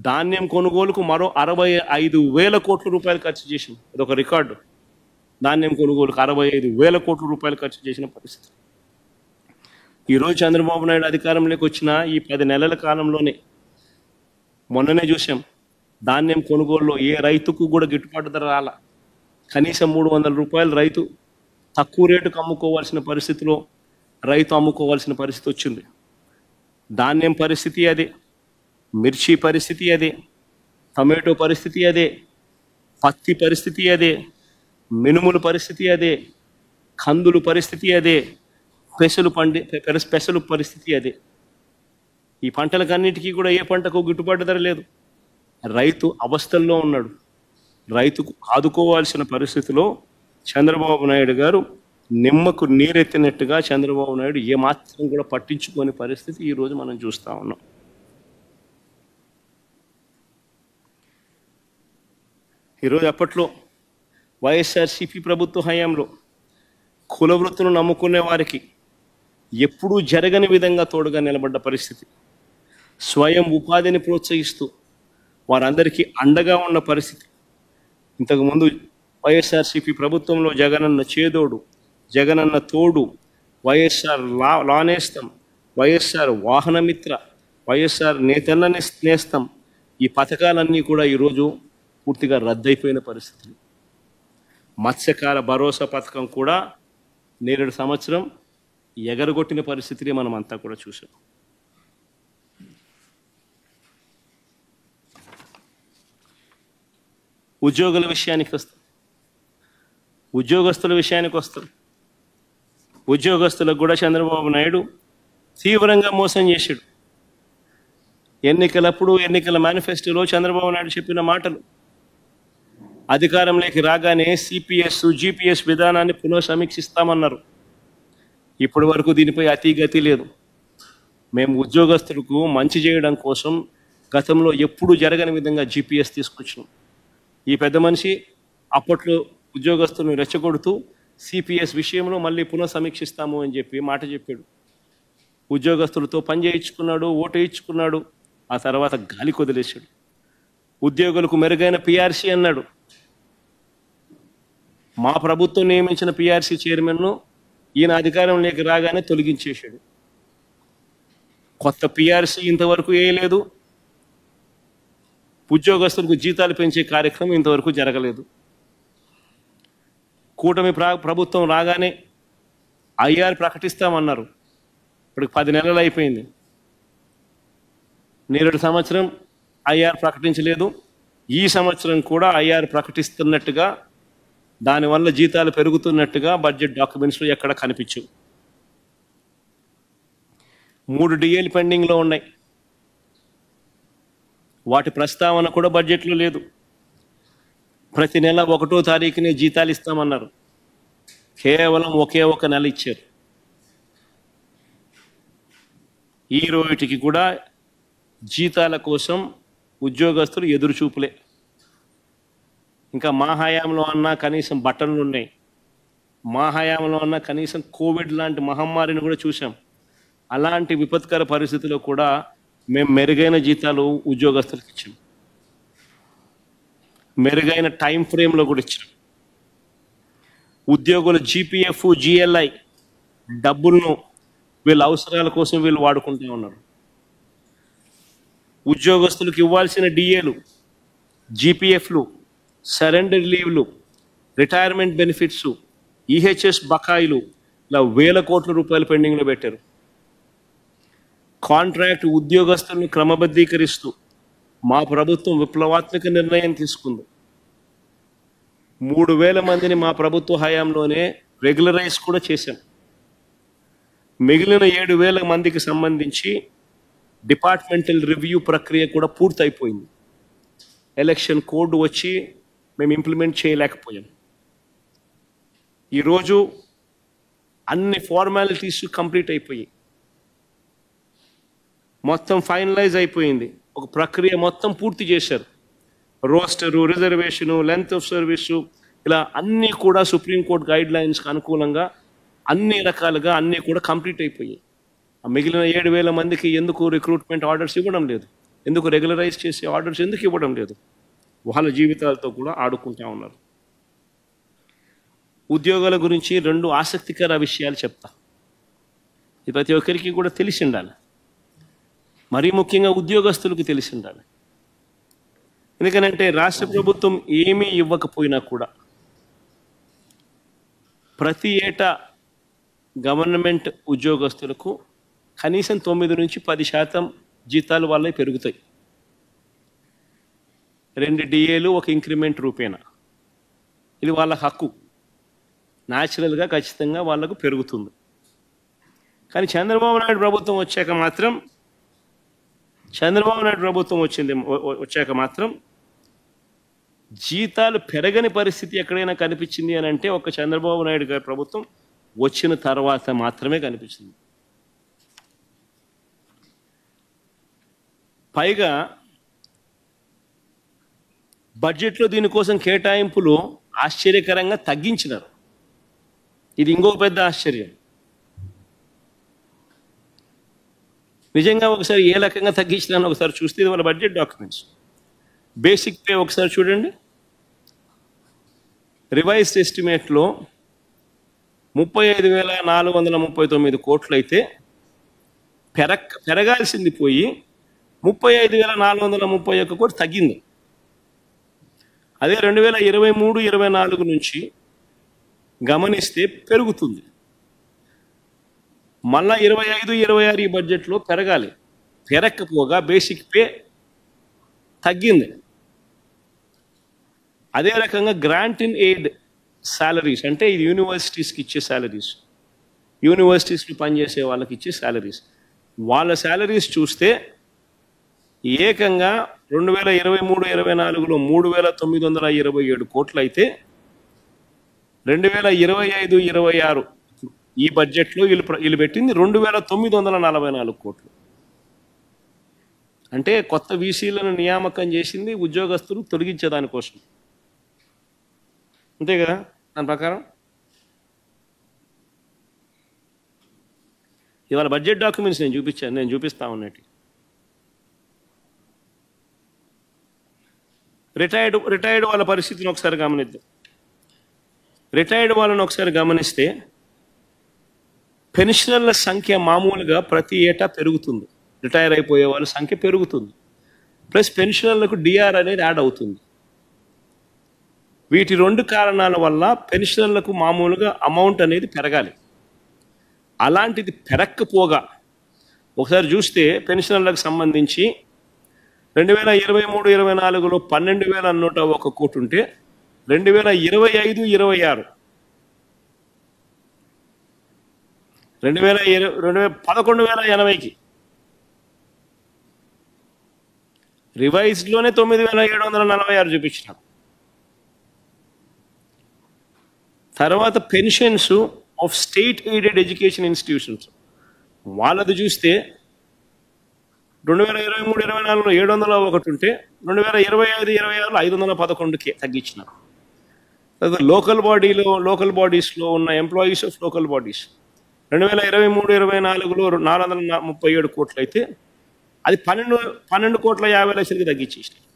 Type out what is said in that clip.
ధాన్యం కొనుగోలుకు మరో 65,000 కోట్ల రూపాయలు ఖర్చు చేసింది. ఇదొక రికార్డు. ధాన్యం కొనుగోలుకు 65,000 కోట్ల రూపాయలు ఖర్చు చేసిన పరిస్థితి. ఈరోజు చంద్రబాబు నాయుడు అధికారంలోకి వచ్చిన ఈ 10 నెలల కాలంలోనే మొన్ననే చూసాం, ధాన్యం కొనుగోలులో ఏ రైతుకు కూడా గిట్టుబాటు ధర రాల. కనీసం 300 రూపాయలు రైతు తక్కువ రేటుకు అమ్ముకోవాల్సిన పరిస్థితిలో రైతు అమ్ముకోవాల్సిన పరిస్థితి వచ్చింది. ధాన్యం పరిస్థితి అదే, మిర్చి పరిస్థితి అదే, టమాటో పరిస్థితి అదే, పత్తి పరిస్థితి అదే, మినుముల పరిస్థితి అదే, కందులు పరిస్థితి అదే, పెసలు పరిస్థితి అదే. ఈ పంటలకన్నిటికీ కూడా ఏ పంటకు గిట్టుబాటు ధర లేదు. రైతు అవస్థల్లో ఉన్నాడు. రైతుకు ఆదుకోవాల్సిన పరిస్థితిలో చంద్రబాబు నాయుడు గారు నిమ్మకు నీరెత్తినట్టుగా చంద్రబాబు నాయుడు ఏమాత్రం కూడా పట్టించుకోని పరిస్థితి ఈరోజు మనం చూస్తూ ఉన్నాం. ఈరోజు అప్పట్లో వైఎస్ఆర్సీపీ ప్రభుత్వ హయాంలో కుల వృత్తులను నమ్ముకునే వారికి ఎప్పుడూ జరగని విధంగా తోడుగా నిలబడ్డ పరిస్థితి. స్వయం ఉపాధిని ప్రోత్సహిస్తూ వారందరికీ అండగా ఉన్న పరిస్థితి. ఇంతకుముందు వైఎస్ఆర్సీపీ ప్రభుత్వంలో జగనన్న చేదోడు, జగనన్న తోడు, వైఎస్ఆర్ లానేస్తం, వైఎస్ఆర్ వాహనమిత్ర, వైఎస్ఆర్ నేతన్న నేస్తం, ఈ పథకాలన్నీ కూడా ఈరోజు పూర్తిగా రద్దయిపోయిన పరిస్థితులు. మత్స్యకార భరోసా పథకం కూడా నేరేడు సంవత్సరం ఎగరగొట్టిన పరిస్థితిని మనం అంతా కూడా చూసాం. ఉద్యోగుల విషయానికి వస్తాం, ఉద్యోగస్తుల విషయానికి వస్తాం. ఉద్యోగస్తులకు కూడా చంద్రబాబు నాయుడు తీవ్రంగా మోసం చేశాడు. ఎన్నికలప్పుడు ఎన్నికల మేనిఫెస్టోలో చంద్రబాబు నాయుడు చెప్పిన మాటలు, అధికారంలోకి రాగానే సిపిఎస్ జిపిఎస్ విధానాన్ని పునఃసమీక్షిస్తామన్నారు. ఇప్పటి వరకు దీనిపై అతిగతి లేదు. మేము ఉద్యోగస్తులకు మంచి చేయడం కోసం గతంలో ఎప్పుడూ జరగని విధంగా జిపిఎస్ తీసుకొచ్చినాం. ఈ పెద్ద మనిషి అప్పట్లో ఉద్యోగస్తులను రెచ్చగొడుతూ సిపిఎస్ విషయంలో మళ్ళీ పునఃసమీక్షిస్తాము అని చెప్పి మాట చెప్పాడు. ఉద్యోగస్తులతో పని చేయించుకున్నాడు, ఓటు వేయించుకున్నాడు, ఆ తర్వాత గాలి కొదిలేశాడు. ఉద్యోగులకు మెరుగైన పిఆర్సీ అన్నాడు. మా ప్రభుత్వం నియమించిన పిఆర్సీ చైర్మన్ను ఈయన అధికారంలోకి రాగానే తొలగించేశాడు. కొత్త పిఆర్సీ ఇంతవరకు వేయలేదు. ఉద్యోగస్తులకు జీతాలు పెంచే కార్యక్రమం ఇంతవరకు జరగలేదు. కూటమి ప్రభుత్వం రాగానే ఐఆర్ ప్రకటిస్తామన్నారు. ఇప్పటికి 10 నెలలు అయిపోయింది. నేరేడు సంవత్సరం ఐఆర్ ప్రకటించలేదు. ఈ సంవత్సరం కూడా ఐఆర్ ప్రకటిస్తున్నట్టుగా, దానివల్ల జీతాలు పెరుగుతున్నట్టుగా బడ్జెట్ డాక్యుమెంట్స్లో ఎక్కడ కనిపించవు. 3 డిఏలు పెండింగ్లో ఉన్నాయి. వాటి ప్రస్తావన కూడా బడ్జెట్లో లేదు. ప్రతి నెల 1వ తారీఖునే జీతాలు ఇస్తామన్నారు. కేవలం ఒకే ఒక నెల ఇచ్చారు. ఈ రోజుకి కూడా జీతాల కోసం ఉద్యోగస్తులు ఎదురుచూపులే. ఇంకా మా హయాంలో అన్నా కనీసం బట్టలు ఉన్నాయి, మా హయాంలో అన్నా కనీసం కోవిడ్ లాంటి మహమ్మారిని కూడా చూసాం. అలాంటి విపత్కర పరిస్థితుల్లో కూడా మేము మెరుగైన జీతాలు ఉద్యోగస్తులకు ఇచ్చాం. మెరుగైన టైం ఫ్రేమ్లో కూడా ఇచ్చాం. ఉద్యోగుల జీపీఎఫ్ జిఎల్ఐ డబ్బులను వీళ్ళ అవసరాల కోసం వీళ్ళు వాడుకుంటూ ఉన్నారు. ఉద్యోగస్తులకు ఇవ్వాల్సిన డిఏలు, జీపీఎఫ్లు, సరెండర్ లీవ్లు, రిటైర్మెంట్ బెనిఫిట్స్, ఈహెచ్ఎస్ బకాయిలు ఇలా 1000 కోట్ల రూపాయలు పెండింగ్లో పెట్టారు. కాంట్రాక్ట్ ఉద్యోగస్తులను క్రమబద్ధీకరిస్తూ మా ప్రభుత్వం విప్లవాత్మక నిర్ణయం తీసుకుంది. 3000 మందిని మా ప్రభుత్వ హయాంలోనే రెగ్యులరైజ్ కూడా చేశాం. మిగిలిన 7000 మందికి సంబంధించి డిపార్ట్మెంటల్ రివ్యూ ప్రక్రియ కూడా పూర్తయిపోయింది. ఎలక్షన్ కోడ్ వచ్చి మేము ఇంప్లిమెంట్ చేయలేకపోయాం. ఈరోజు అన్ని ఫార్మాలిటీస్ కంప్లీట్ అయిపోయాయి, మొత్తం ఫైనలైజ్ అయిపోయింది. ఒక ప్రక్రియ మొత్తం పూర్తి చేశారు. Rooster, reservation, length of service, ఇలా అన్నీ కూడా సుప్రీంకోర్టు గైడ్ లైన్స్కి అనుకూలంగా అన్ని రకాలుగా అన్నీ కూడా కంప్లీట్ అయిపోయాయి. మిగిలిన 7000 మందికి ఎందుకు రిక్రూట్మెంట్ ఆర్డర్స్ ఇవ్వడం లేదు? ఎందుకు రెగ్యులరైజ్ చేసే ఆర్డర్స్ ఎందుకు ఇవ్వడం లేదు? వాళ్ళ జీవితాలతో కూడా ఆడుకుంటా ఉన్నారు. ఉద్యోగాల గురించి 2 ఆసక్తికర విషయాలు చెప్తా. ఇది ప్రతి ఒక్కరికి కూడా తెలిసి ఉండాలి, మరీ ముఖ్యంగా ఉద్యోగస్తులకు తెలిసి ఉండాలి. ఎందుకనంటే రాష్ట్ర ప్రభుత్వం ఏమీ ఇవ్వకపోయినా కూడా ప్రతి ఏటా గవర్నమెంట్ ఉద్యోగస్తులకు కనీసం 9 నుంచి 10% జీతాలు వాళ్ళవి పెరుగుతాయి. 2 డిఏలు, 1 ఇంక్రిమెంట్ రూపేణా. ఇది వాళ్ళ హక్కు, న్యాచురల్గా ఖచ్చితంగా వాళ్ళకు పెరుగుతుంది. కానీ చంద్రబాబు నాయుడు ప్రభుత్వం వచ్చాక మాత్రం జీతాలు పెరగని పరిస్థితి ఎక్కడైనా కనిపించింది అని అంటే ఒక చంద్రబాబు నాయుడు గారి ప్రభుత్వం వచ్చిన తర్వాత మాత్రమే కనిపించింది. పైగా బడ్జెట్లో దీనికోసం కేటాయింపులు ఆశ్చర్యకరంగా తగ్గించినారు. ఇది ఇంకో పెద్ద ఆశ్చర్యం. నిజంగా ఒకసారి ఏ రకంగా తగ్గించినారని ఒకసారి చూస్తే ఇది వాళ్ళ బడ్జెట్ డాక్యుమెంట్స్. బేసిక్ పే ఒకసారి చూడండి. రివైజ్డ్ ఎస్టిమేట్లో 35,439 కోట్లు అయితే పెరగాల్సింది పోయి 35,431 కోట్లు తగ్గింది. అదే 2023-24 నుంచి గమనిస్తే పెరుగుతుంది. మళ్ళా 25-26 ఈ బడ్జెట్లో పెరగాలి, పెరగకపోగా బేసిక్ పే తగ్గింది. అదే రకంగా గ్రాంట్ ఇన్ ఎయిడ్ శాలరీస్, అంటే ఇది యూనివర్సిటీస్కి ఇచ్చే శాలరీస్, యూనివర్సిటీస్కి పనిచేసే వాళ్ళకి ఇచ్చే శాలరీస్, వాళ్ళ శాలరీస్ చూస్తే ఏకంగా 2023-24లో 3,927 కోట్లు అయితే 2025-26 ఈ బడ్జెట్లో వీళ్ళు పెట్టింది 2,944 కోట్లు. అంటే కొత్త వీసీలను నియామకం చేసింది ఉద్యోగస్తులు తొలగించేదానికోసం, అంతే కదా? దాని ప్రకారం ఇవాళ బడ్జెట్ డాక్యుమెంట్స్ నేను చూపిస్తా ఉన్నట్టు. రిటైర్డ్ వాళ్ళ పరిస్థితిని ఒకసారి గమనిద్దాం. రిటైర్డ్ వాళ్ళని ఒకసారి గమనిస్తే పెన్షనర్ల సంఖ్య మామూలుగా ప్రతి ఏటా పెరుగుతుంది. రిటైర్ అయిపోయే వాళ్ళ సంఖ్య పెరుగుతుంది, ప్లస్ పెన్షనర్లకు డిఆర్ అనేది యాడ్ అవుతుంది. వీటి 2 కారణాల వల్ల పెన్షనర్లకు మామూలుగా అమౌంట్ అనేది పెరగాలి. అలాంటిది పెరక్కపోగా ఒకసారి చూస్తే పెన్షనర్లకు సంబంధించి 2023-24లో 12,101 కోట్లు ఉంటే 2025-26 11,080కి, రివైజ్డ్లోనే 9,746 చూపించినాం. తర్వాత pensions of state aided education institutions వాళ్ళది చూస్తే 2023-24లో 701 ఉంటే 2025-26లో 511కి తగ్గించినారు. తర్వాత లోకల్ బాడీస్లో ఉన్న ఎంప్లాయీస్ ఆఫ్ లోకల్ బాడీస్ 2023-24లో 437 కోట్లు అయితే అది 12,50,00,000కి తగ్గించేసినారు.